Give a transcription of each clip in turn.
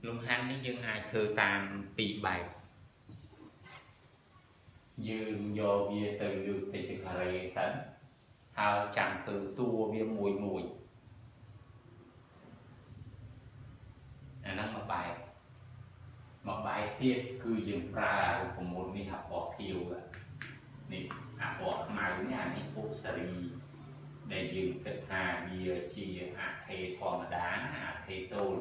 លំហាត់នេះយើងអាចធ្វើតាមពីរបែបយើងយកវាទៅលើកទៅជាការ៉េសិនហើយចាំធ្វើតួវាមួយអាហ្នឹងមួយបែបទៀតគឺយើងប្រើរូបមន្តនេះអាពណ៌ខៀវនេះអាពណ៌ខ្មៅនេះអានេះពុកសេរីដែលយើងគិតថាវាជាអាថេធម្មតាអាថេតូល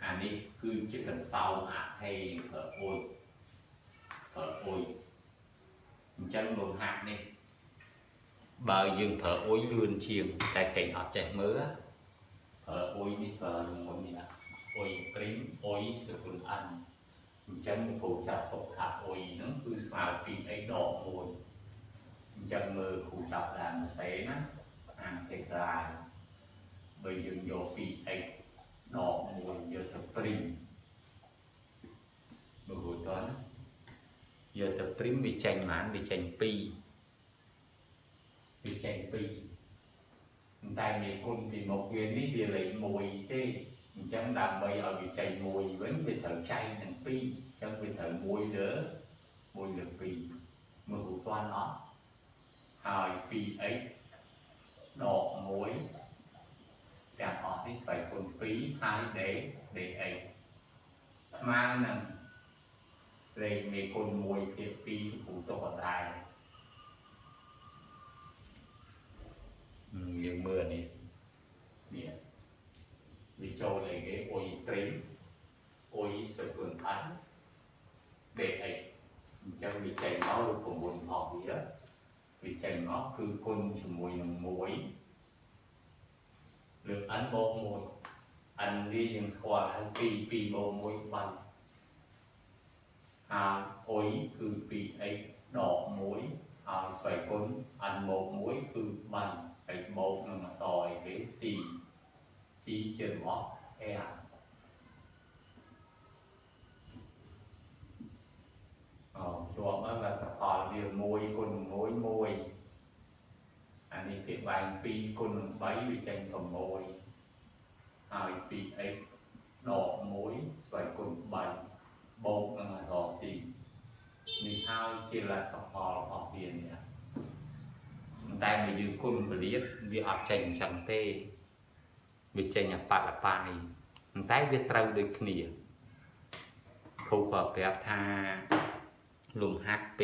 អានេះគឺជាកន្សោមអាថេប្រើអុយអញ្ចឹងលំហាត់នេះបើយើងប្រើអុយលឿនជាងតែគេអត់ចេះមើលប្រើអុយនេះប្រើមួយនេះអុយព្រីមអុយស្ទើរអានអញ្ចឹងគ្រូចាប់សុខថាអុយហ្នឹងគឺស្មើពីអីដកមួយអញ្ចឹងមើលគ្រូចាប់ដើមសេណាអានទេក្រាយបើយើងយកពីអីដកមួយយកទៅព្រីមមើលគ្រូតើយកទៅព្រីមវាចេញប៉ុន្មានវាចេញ2តែមានគុណពីមុខវានេះវាលេខ1ទេអញ្ចឹងដើម្បីឲ្យវាចេញ1វិញវាត្រូវចែកនឹង2អញ្ចឹងវាត្រូវ1លើ2មើលគ្រូទាន់អត់ហើយ 2x ដក1ទាំងអស់នេះស្វ័យគុណ2ហើយ dx ស្មើនឹងលេខមេគុណ1ភាគ2គ្រូទុកអត់ដែរយើងមើលនេះវាចូលលេខគេអុយព្រីមអុយស្ទើរគុណអាន dx អញ្ចឹងវាចេញមករូបមន្តរបស់វាចេញមកគឺគុណជាមួយនឹង1លើ n បូក1 n នេះយើងស្គាល់ហើយ2បូក1បានហើយអុយគឺ 2x ដក1ហើយស្វ័យគុណ n បូក1គឺបានហើយបូកនឹងអក្សរអីគេ c ជារបស់ r ជាប់មកលទ្ធផលវា1គុណ1អានេះគេបែង2គុណ3វាចេញ6ហើយ 2x ដក1ស្វ័យគុណ3បូកនឹងអក្សរ c នេះហើយជាលទ្ធផលរបស់វានេះតែបើយើងគុណពលាតវាអត់ចេញអញ្ចឹងទេវាចេញអាប៉ាត់បាយតែវាត្រូវដូចគ្នាគ្រូក៏ប្រាប់ថាលំហាត់ពេល